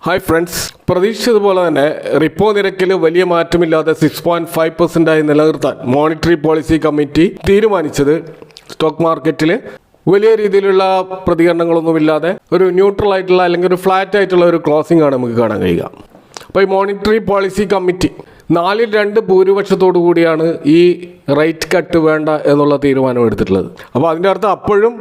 Hi friends, പ്രതീക്ഷിച്ചതുപോലെ തന്നെ repo നിരക്കിൽ വലിയ മാറ്റമില്ലാതെ 6.5% നിലനിർത്താൻ മോണിറ്ററി പോളിസി കമ്മിറ്റി തീരുമാനിച്ചത് സ്റ്റോക്ക് മാർക്കറ്റിൽ വലിയ രീതിയിലുള്ള പ്രതികരണങ്ങളൊന്നുമില്ലാതെ ഒരു ന്യൂട്രൽ ആയിട്ടുള്ള അല്ലെങ്കിൽ ഒരു ഫ്ലാറ്റ് ആയിട്ടുള്ള ഒരു ക്ലോസിംഗ് ആണ് നമുക്ക് കാണാൻ കഴിയുക. അപ്പോൾ ഈ മോണിറ്ററി പോളിസി കമ്മിറ്റി 4-2 ഭൂരിപക്ഷത്തോടു കൂടിയാണ് ഈ റേറ്റ് കട്ട് വേണ്ട എന്നുള്ള തീരുമാനം എടുത്തിട്ടുള്ളത്. അപ്പോൾ അതിൻ്റെ അർത്ഥം അപ്പോഴും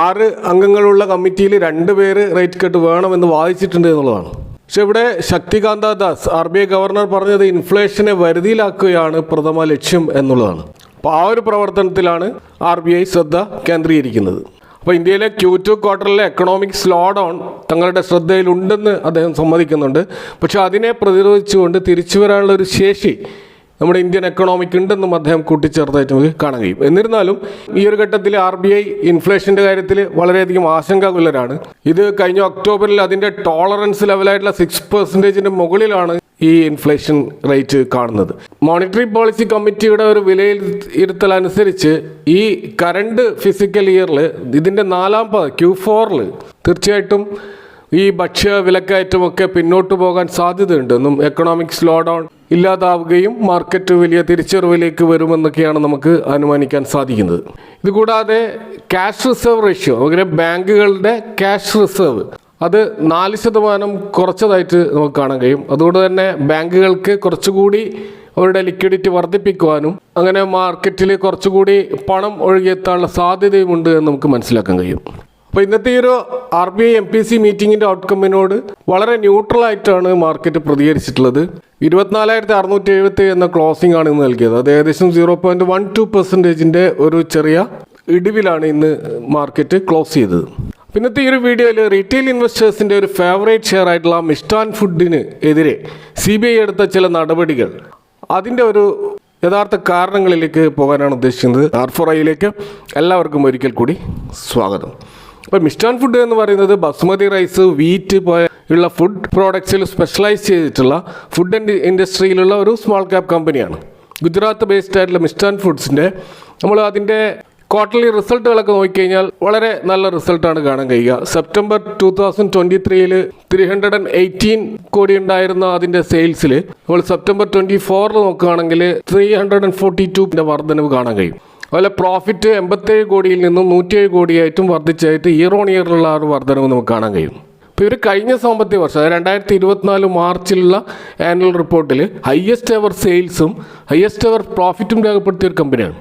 6 അംഗങ്ങളുള്ള കമ്മിറ്റിയിൽ 2 പേര് റേറ്റ് കട്ട് വേണമെന്ന് വാദിച്ചിട്ടുണ്ട് എന്നുള്ളതാണ്. പക്ഷെ ഇവിടെ ശക്തികാന്ത ദാസ് RBI ഗവർണർ പറഞ്ഞത് ഇൻഫ്ലേഷനെ വരുതിയിലാക്കുകയാണ് പ്രഥമ ലക്ഷ്യം എന്നുള്ളതാണ്. അപ്പോൾ ആ ഒരു പ്രവർത്തനത്തിലാണ് RBI ശ്രദ്ധ കേന്ദ്രീകരിക്കുന്നത്. അപ്പോൾ ഇന്ത്യയിലെ Q2 ക്വാർട്ടറിലെ എക്കണോമിക് സ്ലോ ഡൗൺ തങ്ങളുടെ ശ്രദ്ധയിലുണ്ടെന്ന് അദ്ദേഹം സമ്മതിക്കുന്നുണ്ട്. പക്ഷെ അതിനെ പ്രതിരോധിച്ചുകൊണ്ട് തിരിച്ചു വരാനുള്ള ഒരു ശേഷി നമ്മുടെ ഇന്ത്യൻ എക്കണോമിക്ക് ഉണ്ടെന്നും അദ്ദേഹം കൂട്ടിച്ചേർത്തായിട്ട് നമുക്ക് കാണാൻ കഴിയും. എന്നിരുന്നാലും ഈ ഒരു ഘട്ടത്തിൽ RBI ഇൻഫ്ലേഷൻ്റെ കാര്യത്തിൽ വളരെയധികം ആശങ്കാകുലരാണ്. ഇത് കഴിഞ്ഞ ഒക്ടോബറിൽ അതിൻ്റെ ടോളറൻസ് ലെവലായിട്ടുള്ള 6% മുകളിലാണ് ഈ ഇൻഫ്ലേഷൻ റേറ്റ് കാണുന്നത്. മോണിറ്ററി പോളിസി കമ്മിറ്റിയുടെ ഒരു വിലയിരുത്തൽ അനുസരിച്ച് ഈ കറണ്ട് ഫിസിക്കൽ ഇയറിൽ ഇതിൻ്റെ 4ാം Q4 തീർച്ചയായിട്ടും ഈ ഭക്ഷ്യ വിലക്കയറ്റമൊക്കെ പിന്നോട്ട് പോകാൻ സാധ്യതയുണ്ടെന്നും എക്കണോമിക് സ്ലോ ഡൗൺ ഇല്ലാതാവുകയും മാർക്കറ്റ് വലിയ തിരിച്ചറിവിലേക്ക് വരുമെന്നൊക്കെയാണ് നമുക്ക് അനുമാനിക്കാൻ സാധിക്കുന്നത്. ഇതുകൂടാതെ ക്യാഷ് റിസർവ് റേഷ്യോ, അങ്ങനെ ബാങ്കുകളുടെ ക്യാഷ് റിസർവ് അത് 4% കുറച്ചതായിട്ട് നമുക്ക് കാണാൻ കഴിയും. അതുകൊണ്ട് തന്നെ ബാങ്കുകൾക്ക് കുറച്ചുകൂടി അവരുടെ ലിക്വിഡിറ്റി വർദ്ധിപ്പിക്കുവാനും അങ്ങനെ മാർക്കറ്റിൽ കുറച്ചുകൂടി പണം ഒഴുകിയെത്താനുള്ള സാധ്യതയുമുണ്ട് എന്ന് നമുക്ക് മനസ്സിലാക്കാൻ കഴിയും. അപ്പോൾ ഇന്നത്തെ ഈ ഒരു RBI MPC മീറ്റിങ്ങിൻ്റെ ഔട്ട്കമ്മിനോട് വളരെ ന്യൂട്രലായിട്ടാണ് മാർക്കറ്റ് പ്രതികരിച്ചിട്ടുള്ളത്. 24,677 എന്ന ക്ലോസിംഗ് ആണ് ഇന്ന് നൽകിയത്. അത് ഏകദേശം 0.12% ഒരു ചെറിയ ഇടിവിലാണ് ഇന്ന് മാർക്കറ്റ് ക്ലോസ് ചെയ്തത്. ഇന്നത്തെ ഈ ഒരു വീഡിയോയിൽ റീറ്റെയിൽ ഇൻവെസ്റ്റേഴ്സിൻ്റെ ഒരു ഫേവറേറ്റ് ഷെയർ ആയിട്ടുള്ള മിഷ്ടാൻ ഫുഡിന് എതിരെ CBI എടുത്ത ചില നടപടികൾ, അതിൻ്റെ ഒരു യഥാർത്ഥ കാരണങ്ങളിലേക്ക് പോകാനാണ് ഉദ്ദേശിക്കുന്നത്. R4iയിലേക്ക് എല്ലാവർക്കും ഒരിക്കൽ കൂടി സ്വാഗതം. അപ്പോൾ മിഷ്ടാൻ ഫുഡ് എന്ന് പറയുന്നത് ബസുമതി റൈസ്, വീറ്റ് പോലുള്ള ഫുഡ് പ്രോഡക്ട്സിൽ സ്പെഷ്യലൈസ് ചെയ്തിട്ടുള്ള ഫുഡ് ഇൻഡസ്ട്രിയിലുള്ള ഒരു സ്മോൾ ക്യാപ് കമ്പനിയാണ്. ഗുജറാത്ത് ബേസ്ഡ് ആയിട്ടുള്ള മിഷ്ടാൻ ഫുഡ്സിൻ്റെ നമ്മൾ അതിൻ്റെ ക്വാർട്ടർലി റിസൾട്ടുകളൊക്കെ നോക്കിക്കഴിഞ്ഞാൽ വളരെ നല്ല റിസൾട്ടാണ് കാണാൻ കഴിയുക. സെപ്റ്റംബർ 2023 318 കോടി ഉണ്ടായിരുന്ന അതിൻ്റെ സെയിൽസിൽ നമ്മൾ സെപ്റ്റംബർ 24 നോക്കുകയാണെങ്കിൽ 342 വർധനവ് കാണാൻ കഴിയും. അതുപോലെ പ്രോഫിറ്റ് 87 കോടിയിൽ നിന്നും 107 കോടിയായിട്ടും വർദ്ധിച്ചായിട്ട് ഇയർ ഓൺ ഇയറിലുള്ള ആ ഒരു വർധനവ് നമുക്ക് കാണാൻ കഴിയും. ഇപ്പോൾ ഇവർ കഴിഞ്ഞ സാമ്പത്തിക വർഷം, അതായത് 2024 മാർച്ചിലുള്ള ആനുവൽ റിപ്പോർട്ടിൽ ഹയസ്റ്റ് എവർ സെയിൽസും ഹയസ്റ്റ് എവർ പ്രോഫിറ്റും രേഖപ്പെടുത്തിയ ഒരു കമ്പനിയാണ്.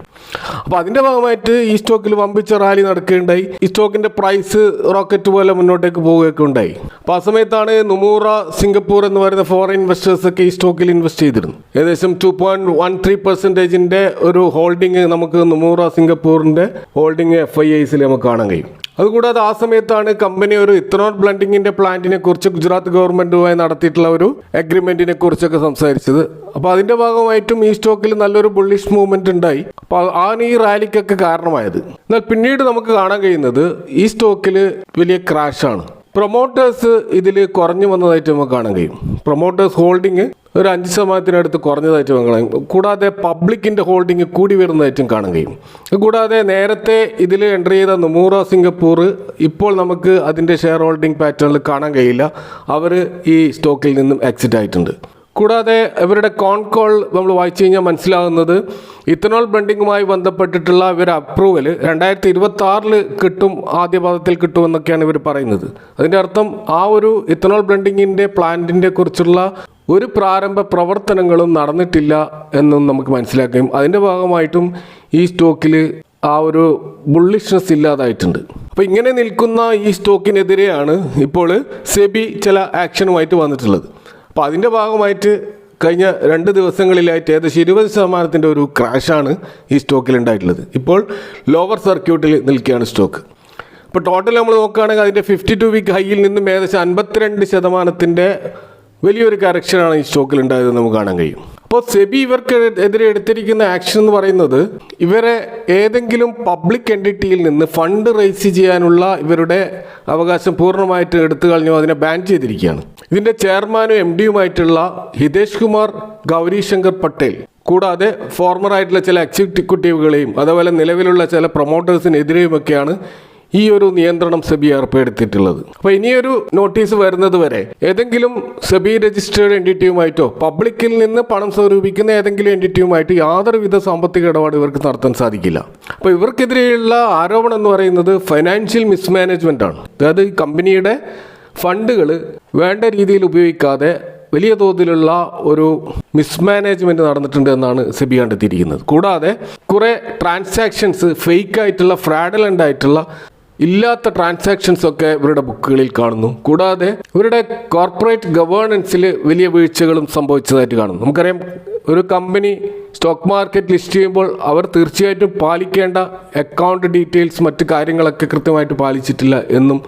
അപ്പോൾ അതിൻ്റെ ഭാഗമായിട്ട് ഈ സ്റ്റോക്കിൽ വമ്പിച്ച റാലി നടക്കുകയുണ്ടായി. ഈ സ്റ്റോക്കിൻ്റെ പ്രൈസ് റോക്കറ്റ് പോലെ മുന്നോട്ടേക്ക് പോവുകയൊക്കെ ഉണ്ടായി. അപ്പോൾ ആ സമയത്താണ് നുമൂറ സിംഗപ്പൂർ എന്ന് പറയുന്ന ഫോറിൻ ഇൻവെസ്റ്റേഴ്സൊക്കെ ഈ സ്റ്റോക്കിൽ ഇൻവെസ്റ്റ് ചെയ്തിരുന്നു. ഏകദേശം 2.13% ഒരു ഹോൾഡിങ് നമുക്ക് നുമൂറ സിംഗപ്പൂറിൻ്റെ ഹോൾഡിങ് FIIസിൽ നമുക്ക് കാണാൻ കഴിയും. അതുകൂടാതെ ആ സമയത്താണ് കമ്പനി ഒരു ഇത്തനോൾ ബ്ലെൻഡിങ്ങിൻ്റെ പ്ലാന്റിനെ കുറിച്ച് ഗുജറാത്ത് ഗവൺമെൻറ്റുമായി നടത്തിയിട്ടുള്ള ഒരു അഗ്രിമെൻറ്റിനെ കുറിച്ചൊക്കെ സംസാരിച്ചത്. അപ്പോൾ അതിൻ്റെ ഭാഗമായിട്ടും ഈ സ്റ്റോക്കിൽ നല്ലൊരു ബുള്ളിഷ് മൂവ്മെൻറ്റ് ഉണ്ടായി. അപ്പോൾ ആണ് ഈ റാലിക്കൊക്കെ കാരണമായത്. എന്നാൽ പിന്നീട് നമുക്ക് കാണാൻ കഴിയുന്നത് ഈ സ്റ്റോക്കിൽ വലിയ ക്രാഷാണ്. പ്രൊമോട്ടേഴ്സ് ഇതിൽ കുറഞ്ഞു വന്നതായിട്ട് നമുക്ക് കാണാൻ കഴിയും. പ്രൊമോട്ടേഴ്സ് ഹോൾഡിങ് ഒരു 5% കുറഞ്ഞതായിട്ട് കാണാൻ കഴിയും. കൂടാതെ പബ്ലിക്കിൻ്റെ ഹോൾഡിങ് കൂടി വരുന്നതായിട്ടും കാണാൻ കഴിയും. കൂടാതെ നേരത്തെ ഇതിൽ എൻട്രി ചെയ്ത നുമൂറ സിംഗപ്പൂർ ഇപ്പോൾ നമുക്ക് അതിൻ്റെ ഷെയർ ഹോൾഡിംഗ് പാറ്റേണിൽ കാണാൻ കഴിയില്ല. അവർ ഈ സ്റ്റോക്കിൽ നിന്നും എക്സിറ്റ് ആയിട്ടുണ്ട്. കൂടാതെ ഇവരുടെ കോൾ നമ്മൾ വായിച്ചു കഴിഞ്ഞാൽ മനസ്സിലാകുന്നത് ഇത്തനോൾ ബ്ലെൻഡിങ്ങുമായി ബന്ധപ്പെട്ടിട്ടുള്ള ഇവരുടെ അപ്രൂവൽ 2026 കിട്ടും, ആദ്യ പാദത്തിൽ കിട്ടുമെന്നൊക്കെയാണ് ഇവർ പറയുന്നത്. അതിൻ്റെ അർത്ഥം ആ ഒരു ഇത്തനോൾ ബ്ലെൻഡിങ്ങിൻ്റെ പ്ലാന്റിൻ്റെ കുറിച്ചുള്ള ഒരു പ്രാരംഭ പ്രവർത്തനങ്ങളും നടന്നിട്ടില്ല എന്നും നമുക്ക് മനസ്സിലാക്കുകയും അതിൻ്റെ ഭാഗമായിട്ടും ഈ സ്റ്റോക്കിൽ ആ ഒരു ബുള്ളിഷ്നെസ് ഇല്ലാതായിട്ടുണ്ട്. അപ്പോൾ ഇങ്ങനെ നിൽക്കുന്ന ഈ സ്റ്റോക്കിനെതിരെയാണ് ഇപ്പോൾ സെബി ചില ആക്ഷനുമായിട്ട് വന്നിട്ടുള്ളത്. അപ്പോൾ അതിൻ്റെ ഭാഗമായിട്ട് കഴിഞ്ഞ 2 ദിവസങ്ങളിലായിട്ട് ഏകദേശം 20% ഒരു ക്രാഷാണ് ഈ സ്റ്റോക്കിൽ ഉണ്ടായിട്ടുള്ളത്. ഇപ്പോൾ ലോവർ സർക്യൂട്ടിൽ നിൽക്കുകയാണ് സ്റ്റോക്ക്. ഇപ്പോൾ ടോട്ടൽ നമ്മൾ നോക്കുകയാണെങ്കിൽ അതിൻ്റെ 52 വീക്ക് ഹൈയിൽ നിന്നും ഏകദേശം 52% വലിയൊരു കറക്ഷനാണ് ഈ സ്റ്റോക്കിൽ ഉണ്ടായതെന്ന് നമുക്ക് കാണാൻ കഴിയും. അപ്പോൾ സെബി ഇവർക്ക് എതിരെ എടുത്തിരിക്കുന്ന ആക്ഷൻ എന്ന് പറയുന്നത് ഇവരെ ഏതെങ്കിലും പബ്ലിക് എൻറ്റിറ്റിയിൽ നിന്ന് ഫണ്ട് റേസ് ചെയ്യാനുള്ള ഇവരുടെ അവകാശം പൂർണ്ണമായിട്ട് എടുത്തു കളഞ്ഞു, അതിനെ ബാൻ ചെയ്തിരിക്കുകയാണ്. ഇതിൻ്റെ ചെയർമാനും MDയുമായിട്ടുള്ള ഹിതേഷ് കുമാർ ഗൗരിശങ്കർ പട്ടേൽ, കൂടാതെ ഫോർമറായിട്ടുള്ള ചില എക്സിക്യൂട്ടീവുകളെയും അതുപോലെ നിലവിലുള്ള ചില പ്രൊമോട്ടേഴ്സിനെതിരെയുമൊക്കെയാണ് ഈ ഒരു നിയന്ത്രണം സെബി ഏർപ്പെടുത്തിയിട്ടുള്ളത്. അപ്പോൾ ഇനിയൊരു നോട്ടീസ് വരുന്നത് വരെ ഏതെങ്കിലും സെബി രജിസ്റ്റേർഡ് എൻറ്റിറ്റിയുമായിട്ടോ പബ്ലിക്കിൽ നിന്ന് പണം സ്വരൂപിക്കുന്ന ഏതെങ്കിലും എൻറ്റിറ്റിയുമായിട്ട് യാതൊരുവിധ സാമ്പത്തിക ഇടപാട് ഇവർക്ക് നടത്താൻ സാധിക്കില്ല. അപ്പോൾ ഇവർക്കെതിരെയുള്ള ആരോപണം എന്ന് പറയുന്നത് ഫൈനാൻഷ്യൽ മിസ്മാനേജ്മെൻ്റ് ആണ്. അതായത് കമ്പനിയുടെ ഫണ്ടുകൾ വേണ്ട രീതിയിൽ ഉപയോഗിക്കാതെ വലിയ തോതിലുള്ള ഒരു മിസ്മാനേജ്മെൻറ്റ് നടന്നിട്ടുണ്ട് എന്നാണ് സെബി കണ്ടെത്തിയിരിക്കുന്നത്. കൂടാതെ കുറേ ട്രാൻസാക്ഷൻസ് ഫേക്കായിട്ടുള്ള ഫ്രാഡലൻ്റ് ആയിട്ടുള്ള ഇല്ലാത്ത ട്രാൻസാക്ഷൻസ് ഒക്കെ ഇവരുടെ ബുക്കുകളിൽ കാണുന്നു. കൂടാതെ ഇവരുടെ കോർപ്പറേറ്റ് ഗവേണൻസിൽ വലിയ വീഴ്ചകളും സംഭവിച്ചതായിട്ട് കാണുന്നു. നമുക്കറിയാം, ഒരു കമ്പനി സ്റ്റോക്ക് മാർക്കറ്റ് ലിസ്റ്റ് ചെയ്യുമ്പോൾ അവർ തീർച്ചയായിട്ടും പാലിക്കേണ്ട അക്കൗണ്ട് ഡീറ്റെയിൽസ് മറ്റു കാര്യങ്ങളൊക്കെ കൃത്യമായിട്ട് പാലിച്ചിട്ടില്ല എന്നും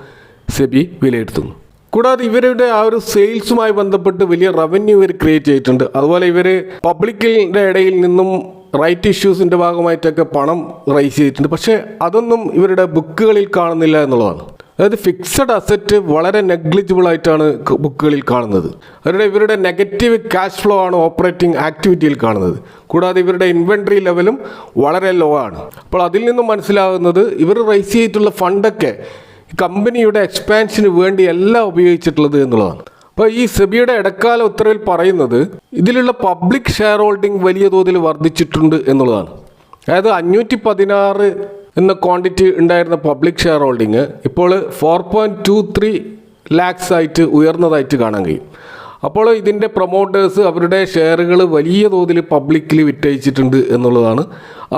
സെബി വിലയിരുത്തുന്നു. കൂടാതെ ഇവരുടെ ആ ഒരു സെയിൽസുമായി ബന്ധപ്പെട്ട് വലിയ റവന്യൂ ഇവർ ക്രിയേറ്റ് ചെയ്തിട്ടുണ്ട്. അതുപോലെ ഇവർ പബ്ലിക്കിൻ്റെ ഇടയിൽ നിന്നും റൈറ്റ് ഇഷ്യൂസിൻ്റെ ഭാഗമായിട്ടൊക്കെ പണം റൈസ് ചെയ്തിട്ടുണ്ട്. പക്ഷേ അതൊന്നും ഇവരുടെ ബുക്കുകളിൽ കാണുന്നില്ല എന്നുള്ളതാണ്. അതായത് ഫിക്സഡ് അസറ്റ് വളരെ നെഗ്ലിജിബിൾ ആയിട്ടാണ് ബുക്കുകളിൽ കാണുന്നത്. ഇവരുടെ നെഗറ്റീവ് ക്യാഷ് ഫ്ലോ ആണ് ഓപ്പറേറ്റിംഗ് ആക്ടിവിറ്റിയിൽ കാണുന്നത്. കൂടാതെ ഇവരുടെ ഇൻവെൻട്രി ലെവലും വളരെ ലോ ആണ്. അപ്പോൾ അതിൽ നിന്നും മനസ്സിലാകുന്നത് ഇവർ റൈസ് ചെയ്തിട്ടുള്ള ഫണ്ടൊക്കെ കമ്പനിയുടെ എക്സ്പാൻഷന് വേണ്ടിയല്ല ഉപയോഗിച്ചിട്ടുള്ളത് എന്നുള്ളതാണ്. അപ്പോൾ ഈ സെബിയുടെ ഇടക്കാല ഉത്തരവിൽ പറയുന്നത് ഇതിലുള്ള പബ്ലിക് ഷെയർ ഹോൾഡിംഗ് വലിയ തോതിൽ വർദ്ധിച്ചിട്ടുണ്ട് എന്നുള്ളതാണ്. അതായത് 516 എന്ന ക്വാണ്ടിറ്റി ഉണ്ടായിരുന്ന പബ്ലിക് ഷെയർ ഹോൾഡിങ് ഇപ്പോൾ 4.23 lakhs ആയിട്ട് ഉയർന്നതായിട്ട് കാണാൻ കഴിയും. അപ്പോൾ ഇതിൻ്റെ പ്രൊമോട്ടേഴ്സ് അവരുടെ ഷെയറുകൾ വലിയ തോതിൽ പബ്ലിക്കിൽ വിറ്റഴിച്ചിട്ടുണ്ട് എന്നുള്ളതാണ്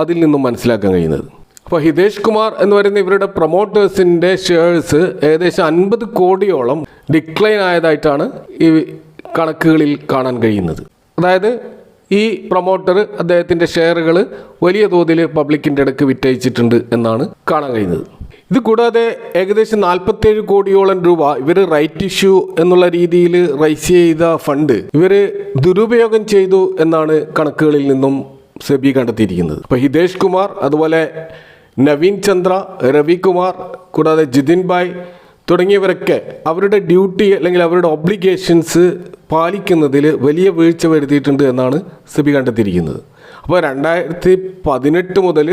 അതിൽ നിന്നും മനസ്സിലാക്കാൻ കഴിയുന്നത്. അപ്പോൾ ഹിതേഷ് കുമാർ എന്ന് പറയുന്ന ഇവരുടെ പ്രൊമോട്ടേഴ്സിൻ്റെ ഷെയർസ് ഏകദേശം 50 കോടിയോളം ഡിക്ലൈൻ ആയതായിട്ടാണ് ഈ കണക്കുകളിൽ കാണാൻ കഴിയുന്നത്. അതായത് ഈ പ്രൊമോട്ടർ അദ്ദേഹത്തിൻ്റെ ഷെയറുകൾ വലിയ തോതിൽ പബ്ലിക്കിൻ്റെ ഇടയ്ക്ക് വിറ്റഴിച്ചിട്ടുണ്ട് എന്നാണ് കാണാൻ കഴിയുന്നത്. ഇത് കൂടാതെ ഏകദേശം 47 കോടിയോളം രൂപ ഇവർ റൈറ്റ് ഇഷ്യൂ എന്നുള്ള രീതിയിൽ റൈസ് ചെയ്ത ഫണ്ട് ഇവർ ദുരുപയോഗം ചെയ്തു എന്നാണ് കണക്കുകളിൽ നിന്നും സെബി കണ്ടെത്തിയിരിക്കുന്നത്. ഇപ്പോൾ ഹിതേഷ് കുമാർ, അതുപോലെ നവീൻ ചന്ദ്ര, രവികുമാർ, കൂടാതെ ജിതിൻ ഭായ് തുടങ്ങിയവരൊക്കെ അവരുടെ ഡ്യൂട്ടി അല്ലെങ്കിൽ അവരുടെ ഒബ്ലിഗേഷൻസ് പാലിക്കുന്നതിൽ വലിയ വീഴ്ച വരുത്തിയിട്ടുണ്ട് എന്നാണ് സെബി കണ്ടെത്തിയിരിക്കുന്നത്. അപ്പോൾ 2018 മുതൽ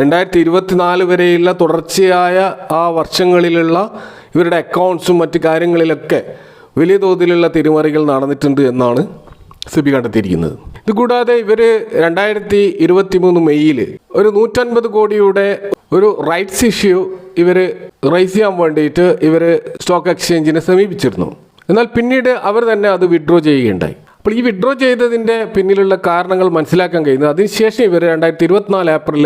2024 വരെയുള്ള തുടർച്ചയായ ആ വർഷങ്ങളിലുള്ള ഇവരുടെ അക്കൗണ്ട്സും മറ്റു കാര്യങ്ങളിലൊക്കെ വലിയ തോതിലുള്ള തിരിമറികൾ നടന്നിട്ടുണ്ട് എന്നാണ് സെബി കണ്ടെത്തിയിരിക്കുന്നത്. ഇതുകൂടാതെ ഇവർ 2023 മെയ്യിൽ ഒരു 150 കോടിയുടെ ഒരു റൈറ്റ്സ് ഇഷ്യൂ ഇവർ റൈസ് ചെയ്യാൻ വേണ്ടിയിട്ട് ഇവർ സ്റ്റോക്ക് എക്സ്ചേഞ്ചിനെ സമീപിച്ചിരുന്നു. എന്നാൽ പിന്നീട് അവർ തന്നെ അത് വിഡ്രോ ചെയ്യുകയുണ്ടായി. അപ്പോൾ ഈ വിഡ്രോ ചെയ്തതിൻ്റെ പിന്നിലുള്ള കാരണങ്ങൾ മനസ്സിലാക്കാൻ കഴിയുന്നത് അതിനുശേഷം ഇവർ 2024 ഏപ്രിൽ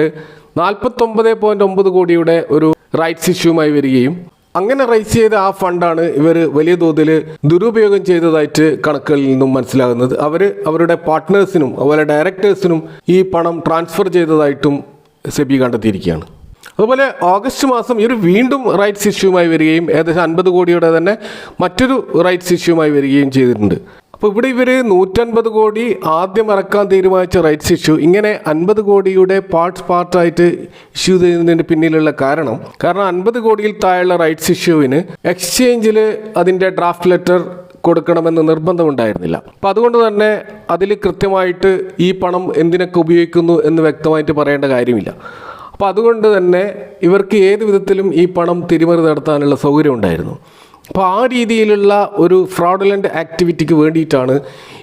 49.9 കോടിയുടെ ഒരു റൈറ്റ്സ് ഇഷ്യൂമായി വരികയും അങ്ങനെ റൈസ് ചെയ്ത ആ ഫണ്ടാണ് ഇവർ വലിയ തോതിൽ ദുരുപയോഗം ചെയ്തതായിട്ട് കണക്കുകളിൽ നിന്നും മനസ്സിലാകുന്നത്. അവരുടെ പാർട്ട്നേഴ്സിനും അതുപോലെ ഡയറക്ടേഴ്സിനും ഈ പണം ട്രാൻസ്ഫർ ചെയ്തതായിട്ടും സെബി കണ്ടെത്തിയിരിക്കുകയാണ്. അതുപോലെ ഓഗസ്റ്റ് മാസം ഇവർ വീണ്ടും റൈറ്റ്സ് ഇഷ്യൂമായി വരികയും ഏകദേശം 50 കോടിയുടെ തന്നെ മറ്റൊരു റൈറ്റ്സ് ഇഷ്യൂമായി വരികയും ചെയ്തിട്ടുണ്ട്. അപ്പോൾ ഇവിടെ ഇവർ 150 കോടി ആദ്യം ഇറക്കാൻ തീരുമാനിച്ച റൈറ്റ്സ് ഇഷ്യൂ ഇങ്ങനെ 50 കോടിയുടെ പാർട്ടായിട്ട് ഇഷ്യൂ ചെയ്യുന്നതിന് പിന്നിലുള്ള കാരണം 50 കോടിയിൽ താഴെയുള്ള റൈറ്റ്സ് ഇഷ്യൂവിന് എക്സ്ചേഞ്ചിൽ അതിൻ്റെ ഡ്രാഫ്റ്റ് ലെറ്റർ കൊടുക്കണമെന്ന് നിർബന്ധമുണ്ടായിരുന്നില്ല. അപ്പം അതുകൊണ്ട് തന്നെ അതിൽ കൃത്യമായിട്ട് ഈ പണം എന്തിനൊക്കെ ഉപയോഗിക്കുന്നു എന്ന് വ്യക്തമായിട്ട് പറയേണ്ട കാര്യമില്ല. അപ്പോൾ അതുകൊണ്ട് തന്നെ ഇവർക്ക് ഏത് വിധത്തിലും ഈ പണം തിരിമറി നടത്താനുള്ള സൗകര്യം ഉണ്ടായിരുന്നു. അപ്പോൾ ആ രീതിയിലുള്ള ഒരു ഫ്രോഡുലൻ്റ് ആക്ടിവിറ്റിക്ക് വേണ്ടിയിട്ടാണ്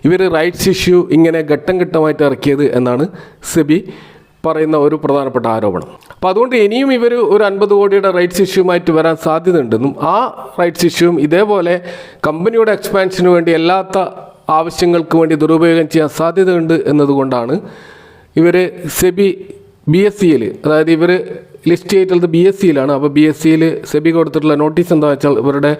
ഇവർ റൈറ്റ്സ് ഇഷ്യൂ ഇങ്ങനെ ഘട്ടം ഘട്ടമായിട്ട് ഇറക്കിയത് എന്നാണ് സെബി പറയുന്ന ഒരു പ്രധാനപ്പെട്ട ആരോപണം. അപ്പോൾ അതുകൊണ്ട് ഇനിയും ഇവർ ഒരു 50 കോടിയുടെ റൈറ്റ്സ് ഇഷ്യൂമായിട്ട് വരാൻ സാധ്യതയുണ്ടെന്നും ആ റൈറ്റ്സ് ഇഷ്യൂവും ഇതേപോലെ കമ്പനിയുടെ എക്സ്പാൻഷന് വേണ്ടി അല്ലാത്ത ആവശ്യങ്ങൾക്ക് വേണ്ടി ദുരുപയോഗം ചെയ്യാൻ സാധ്യതയുണ്ട് എന്നതുകൊണ്ടാണ് ഇവർ സെബി BSEയിൽ, അതായത് ഇവർ ലിസ്റ്റ് ചെയ്തിട്ടുള്ളത് BSEയിലാണ്. അപ്പോൾ BSEയിൽ സെബി കൊടുത്തിട്ടുള്ള നോട്ടീസ് എന്താ വെച്ചാൽ ഇവരുടെ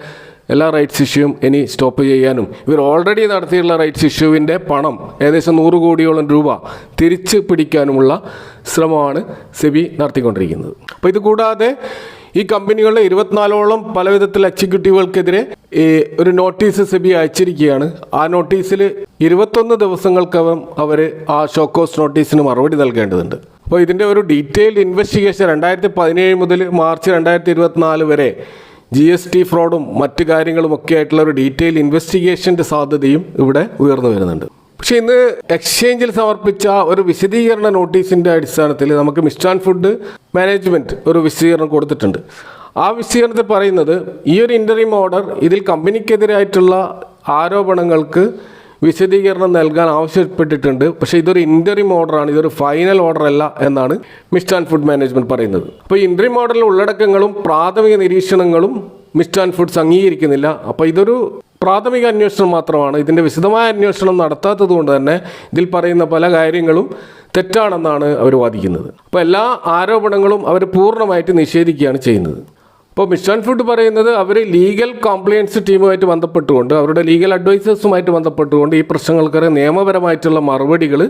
എല്ലാ റൈറ്റ്സ് ഇഷ്യൂവും ഇനി സ്റ്റോപ്പ് ചെയ്യാനും ഇവർ ഓൾറെഡി നടത്തിയിട്ടുള്ള റൈറ്റ്സ് ഇഷ്യൂവിൻ്റെ പണം ഏകദേശം 100 കോടിയോളം രൂപ തിരിച്ച് പിടിക്കാനുമുള്ള ശ്രമമാണ് സെബി നടത്തിക്കൊണ്ടിരിക്കുന്നത്. അപ്പോൾ ഇത് കൂടാതെ ഈ കമ്പനികളുടെ 24ഓളം പലവിധത്തിൽ എക്സിക്യൂട്ടീവുകൾക്കെതിരെ ഒരു നോട്ടീസ് സെബി അയച്ചിരിക്കുകയാണ്. ആ നോട്ടീസിൽ 21 ദിവസങ്ങൾക്കകം അവർ ആ ഷോക്കോസ് നോട്ടീസിന് മറുപടി നൽകേണ്ടതുണ്ട്. അപ്പോൾ ഇതിൻ്റെ ഒരു ഡീറ്റെയിൽഡ് ഇൻവെസ്റ്റിഗേഷൻ 2017 മുതൽ മാർച്ച് 2024 വരെ GST ഫ്രോഡും മറ്റു കാര്യങ്ങളുമൊക്കെ ആയിട്ടുള്ള ഒരു ഡീറ്റെയിൽ ഇൻവെസ്റ്റിഗേഷൻ്റെ സാധ്യതയും ഇവിടെ ഉയർന്നു വരുന്നുണ്ട്. പക്ഷേ ഇന്ന് എക്സ്ചേഞ്ചിൽ സമർപ്പിച്ച ഒരു വിശദീകരണ നോട്ടീസിൻ്റെ അടിസ്ഥാനത്തിൽ നമുക്ക് മിസ്റ്റാൻ ഫുഡ് മാനേജ്മെൻറ്റ് ഒരു വിശദീകരണം കൊടുത്തിട്ടുണ്ട്. ആ വിശദീകരണത്തിൽ പറയുന്നത് ഈ ഒരു ഇൻ്ററിം ഓർഡർ ഇതിൽ കമ്പനിക്കെതിരായിട്ടുള്ള ആരോപണങ്ങൾക്ക് വിശദീകരണം നൽകാൻ ആവശ്യപ്പെട്ടിട്ടുണ്ട്. പക്ഷേ ഇതൊരു ഇൻ്ററിം ഓർഡറാണ്, ഇതൊരു ഫൈനൽ ഓർഡർ അല്ല എന്നാണ് മിസ്റ്റ് ആൻഡ് ഫുഡ് മാനേജ്മെൻറ്റ് പറയുന്നത്. അപ്പോൾ ഇൻ്ററിം ഓർഡറിലെ ഉള്ളടക്കങ്ങളും പ്രാഥമിക നിരീക്ഷണങ്ങളും മിസ്റ്റ് ആൻഡ് ഫുഡ്സ് അംഗീകരിക്കുന്നില്ല. അപ്പോൾ ഇതൊരു പ്രാഥമിക അന്വേഷണം മാത്രമാണ്. ഇതിൻ്റെ വിശദമായ അന്വേഷണം നടത്താത്തത് കൊണ്ട് തന്നെ ഇതിൽ പറയുന്ന പല കാര്യങ്ങളും തെറ്റാണെന്നാണ് അവർ വാദിക്കുന്നത്. അപ്പോൾ എല്ലാ ആരോപണങ്ങളും അവർ പൂർണ്ണമായിട്ട് നിഷേധിക്കുകയാണ് ചെയ്യുന്നത്. അപ്പോൾ മിസ്റ്റ് ആൻഡ് ഫുഡ് പറയുന്നത് അവർ ലീഗൽ കോംപ്ലയൻസ് ടീമുമായിട്ട് ബന്ധപ്പെട്ടുകൊണ്ട് അവരുടെ ലീഗൽ അഡ്വൈസേഴ്സുമായിട്ട് ബന്ധപ്പെട്ടുകൊണ്ട് ഈ പ്രശ്നങ്ങൾക്ക് നിയമപരമായിട്ടുള്ള മറുപടികൾ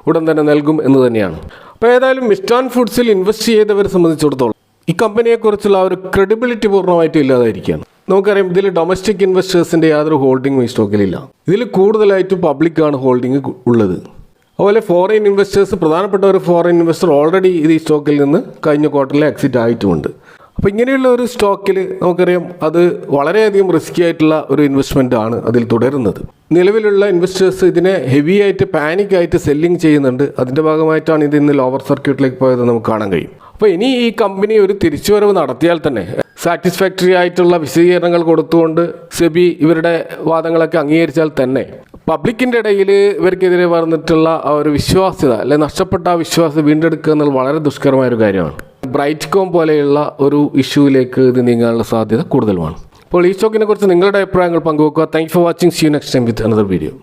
ഉടൻ തന്നെ നൽകും എന്ന് തന്നെയാണ്. അപ്പോൾ ഏതായാലും മിസ്റ്റ് ആൻഡ് ഫുഡ്സിൽ ഇൻവെസ്റ്റ് ചെയ്തവരെ സംബന്ധിച്ചിടത്തോളം ഈ കമ്പനിയെക്കുറിച്ചുള്ള ഒരു ക്രെഡിബിലിറ്റി പൂർണ്ണമായിട്ട് ഇല്ലാതായിരിക്കുകയാണ്. നമുക്കറിയാം ഇതിൽ ഡൊമസ്റ്റിക് ഇൻവെസ്റ്റേഴ്സിൻ്റെ യാതൊരു ഹോൾഡിങ്ങും ഈ സ്റ്റോക്കിലില്ല. ഇതിൽ കൂടുതലായിട്ടും പബ്ലിക്കാണ് ഹോൾഡിംഗ് ഉള്ളത്. അതുപോലെ ഫോറിൻ ഇൻവെസ്റ്റേഴ്സ്, പ്രധാനപ്പെട്ട ഒരു ഫോറിൻ ഇൻവെസ്റ്റർ ഓൾറെഡി ഇത് ഈ സ്റ്റോക്കിൽ നിന്ന് കഴിഞ്ഞ ക്വാർട്ടറിൽ എക്സിറ്റ് ആയിട്ടുമുണ്ട്. അപ്പോൾ ഇങ്ങനെയുള്ള ഒരു സ്റ്റോക്കിൽ നമുക്കറിയാം അത് വളരെയധികം റിസ്കി ആയിട്ടുള്ള ഒരു ഇൻവെസ്റ്റ്മെൻ്റ് ആണ് അതിൽ തുടരുന്നത്. നിലവിലുള്ള ഇൻവെസ്റ്റേഴ്സ് ഇതിനെ ഹെവി ആയിട്ട് പാനിക്കായിട്ട് സെല്ലിങ് ചെയ്യുന്നുണ്ട്. അതിൻ്റെ ഭാഗമായിട്ടാണ് ഇത് ഇന്ന് ലോവർ സർക്യൂട്ടിലേക്ക് പോയത് നമുക്ക് കാണാൻ കഴിയും. അപ്പോൾ ഇനി ഈ കമ്പനി ഒരു തിരിച്ചുവരവ് നടത്തിയാൽ തന്നെ സാറ്റിസ്ഫാക്ടറി ആയിട്ടുള്ള വിശദീകരണങ്ങൾ കൊടുത്തുകൊണ്ട് സെബി ഇവരുടെ വാദങ്ങളൊക്കെ അംഗീകരിച്ചാൽ തന്നെ പബ്ലിക്കിൻ്റെ ഇടയിൽ ഇവർക്കെതിരെ പറഞ്ഞിട്ടുള്ള ആ ഒരു വിശ്വാസ്യത അല്ലെങ്കിൽ നഷ്ടപ്പെട്ട ആ വിശ്വാസം വീണ്ടെടുക്കുക എന്നുള്ളത് വളരെ ദുഷ്കരമായൊരു കാര്യമാണ്. ബ്രൈറ്റ്കോം പോലെയുള്ള ഒരു ഇഷ്യൂവിലേക്ക് ഇത് നീങ്ങാനുള്ള സാധ്യത കൂടുതലുമാണ്. അപ്പോൾ ഈ സ്റ്റോക്കിനെ കുറിച്ച് നിങ്ങളുടെ അഭിപ്രായങ്ങൾ പങ്കുവെക്കുക. Thank for watching. See you next time with another video.